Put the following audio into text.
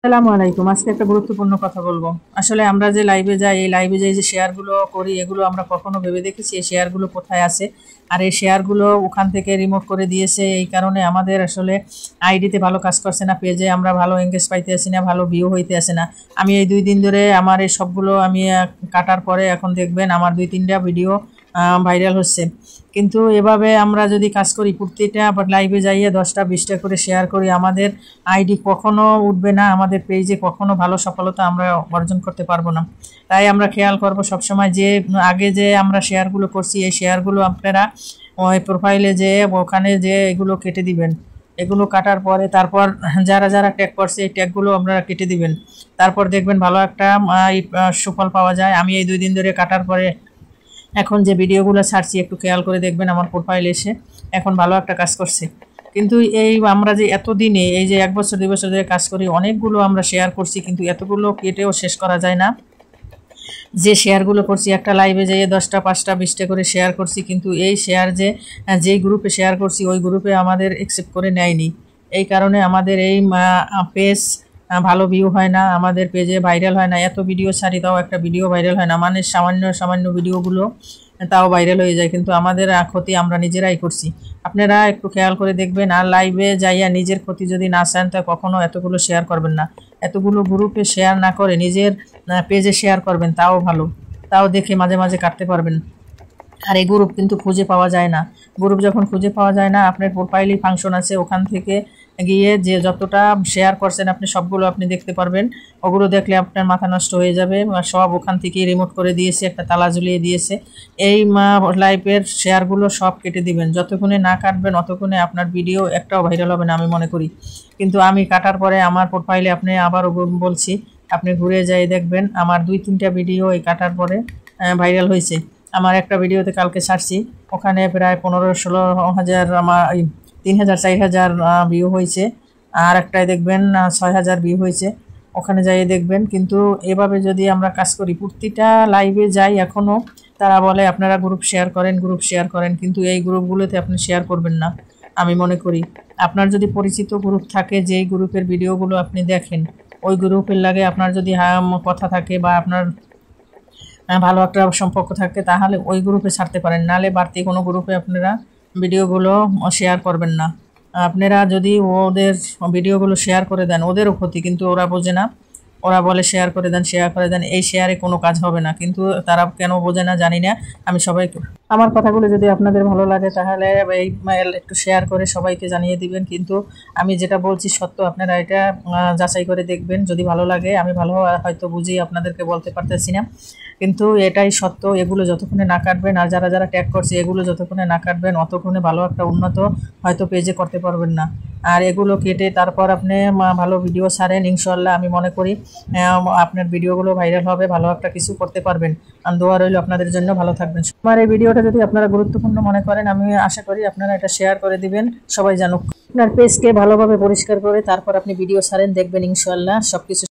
আসসালামু আলাইকুম। আজকে একটা গুরুত্বপূর্ণ কথা বলবো। আসলে আমরা যে লাইভে যাই, এই লাইভে যাই যে শেয়ারগুলো করি, এগুলো আমরা কখনো ভেবে দেখেছি এই শেয়ারগুলো কোথায় আছে? আর এই শেয়ারগুলো ওখান থেকে রিমুভ করে দিয়েছে। এই কারণে আমাদের আসলে আইডিতে ভালো কাজ করছে না, পেজে আমরা ভালো এঙ্গেজ পাইতে আসি না, ভালো ভিউ হইতে আসে না। আমি এই 2 দিন ধরে আমার এই সবগুলো আমি কাটার পরে এখন দেখবেন আমার 2-3টা ভিডিও ভাইরাল হচ্ছে। কিন্তু এভাবে আমরা যদি কাজ করি, প্রতিটা লাইভে যাইয়ে 10টা 20টা করে শেয়ার করি, আমাদের আইডি কখনো উঠবে না, আমাদের পেজে কখনো ভালো সফলতা আমরা অর্জন করতে পারবো না। তাই আমরা খেয়াল করবো সবসময় যে আগে যে আমরা শেয়ারগুলো করছি, এই শেয়ারগুলো আপনারা ওই প্রোফাইলে যে ওখানে যে এগুলো কেটে দিবেন। এগুলো কাটার পরে তারপর যারা যারা ট্যাগ করছে এই ট্যাগগুলো আপনারা কেটে দিবেন। তারপর দেখবেন ভালো একটা সুফল পাওয়া যায়। আমি এই 2 দিন ধরে কাটার পরে এখন যে ভিডিওগুলো ছাড়ছি একটু খেয়াল করে দেখবেন আমার প্রোফাইলে এসে এখন ভালো একটা কাজ করছে। কিন্তু এই আমরা যে এতদিনে এই যে 1 বছর 2 বছর ধরে কাজ করি, অনেকগুলো আমরা শেয়ার করছি, কিন্তু এতগুলো কেটেও শেষ করা যায় না। যে শেয়ারগুলো করছি, একটা লাইভে যেয়ে 10টা 5টা 20টা করে শেয়ার করছি, কিন্তু এই শেয়ার যেই গ্রুপে শেয়ার করছি ওই গ্রুপে আমাদের অ্যাকসেপ্ট করে নেয়নি। এই কারণে আমাদের এই পেজ ভালো ভিউ হয় না, আমাদের পেজে ভাইরাল হয় না। এত ভিডিও ছাড়ি তাও একটা ভিডিও ভাইরাল হয় না, মানে সামান্য সামান্য ভিডিওগুলো তাও ভাইরাল হয়ে যায়, কিন্তু আমাদের ক্ষতি আমরা নিজেরাই করছি। আপনারা একটু খেয়াল করে দেখবেন। আর লাইভে যাইয়া নিজের ক্ষতি যদি না চান তা কখনো এতগুলো শেয়ার করবেন না। এতগুলো গ্রুপে শেয়ার না করে নিজের পেজে শেয়ার করবেন, তাও ভালো। তাও দেখে মাঝে মাঝে কাটতে পারবেন। আর এই গ্রুপ কিন্তু খুঁজে পাওয়া যায় না। গ্রুপ যখন খুঁজে পাওয়া যায় না, আপনার প্রোফাইলে ফাংশন আছে, ওখান থেকে গিয়ে যে যতটা শেয়ার করছেন আপনি সবগুলো আপনি দেখতে পারবেন। ওগুলো দেখলে আপনার মাথা নষ্ট হয়ে যাবে। সব ওখান থেকে রিমোট করে দিয়েছে, একটা তালা ঝুলিয়ে দিয়েছে। এই লাইভের শেয়ারগুলো সব কেটে দিবেন। যতক্ষণে না কাটবেন অতক্ষণে আপনার ভিডিও একটাও ভাইরাল হবে না আমি মনে করি। কিন্তু আমি কাটার পরে আমার প্রোফাইলে আপনি আবারও বলছি, আপনি ঘুরে যাই দেখবেন আমার 2-3টা ভিডিও এই কাটার পরে ভাইরাল হয়েছে। আমার একটা ভিডিওতে কালকে ছাড়ছি, ওখানে প্রায় 15-16 হাজার আমার 3,000-4,000 ভিউ হয়েছে। আর একটাই দেখবেন 6,000 ভিউ হয়েছে। ওখানে যাই দেখবেন। কিন্তু এভাবে যদি আমরা কাজ করি, প্রতিটা লাইভে যাই এখনও তারা বলে আপনারা গ্রুপ শেয়ার করেন, গ্রুপ শেয়ার করেন, কিন্তু এই গ্রুপগুলোতে আপনি শেয়ার করবেন না আমি মনে করি। আপনার যদি পরিচিত গ্রুপ থাকে, যেই গ্রুপের ভিডিওগুলো আপনি দেখেন, ওই গ্রুপের লাগে আপনার যদি কথা থাকে বা আপনার ভালো একটা সম্পর্ক থাকে, তাহলে ওই গ্রুপে ছাড়তে পারেন, নাহলে বাড়তি কোনো গ্রুপে আপনারা ভিডিওগুলো শেয়ার করবেন না। আপনারা যদি ওদের ভিডিওগুলো শেয়ার করে দেন, ওদেরও ক্ষতি, কিন্তু ওরা বোঝে না। ওরা বলে শেয়ার করে দেন, শেয়ার করে দেন, এই শেয়ারে কোনো কাজ হবে না, কিন্তু তারা কেন বোঝে না জানি না। আমি সবাইকে আমার কথাগুলো যদি আপনাদের ভালো লাগে তাহলে এই একটু শেয়ার করে সবাইকে জানিয়ে দিবেন। কিন্তু আমি যেটা বলছি সত্য, আপনারা এটা যাচাই করে দেখবেন। যদি ভালো লাগে, আমি ভালো হয়তো বুঝি আপনাদেরকে বলতে পারতেছি না, কিন্তু এটাই সত্য। এগুলো যতক্ষণে না কাটবেন, আর যারা যারা ট্যাগ করছে এগুলো যতক্ষণে না কাটবেন অতক্ষণে ভালো একটা উন্নত হয়তো পেজে করতে পারবেন না। আর এগুলো কেটে তারপর আপনি ভালো ভিডিও ছাড়েন, ইনশাল্লাহ আমি মনে করি আপনার ভিডিওগুলো ভাইরাল হবে, ভালো একটা কিছু করতে পারবেন। আর দোয়া রইল আপনাদের জন্য, ভালো থাকবেন। আমার এই ভিডিওটা যদি আপনারা গুরুত্বপূর্ণ মনে করেন, আমি আশা করি আপনারা এটা শেয়ার করে দিবেন, সবাই জানুক। আপনার পেজকে ভালোভাবে পরিষ্কার করে তারপর আপনি ভিডিও ছাড়েন, দেখবেন ইনশাল্লাহ সবকিছু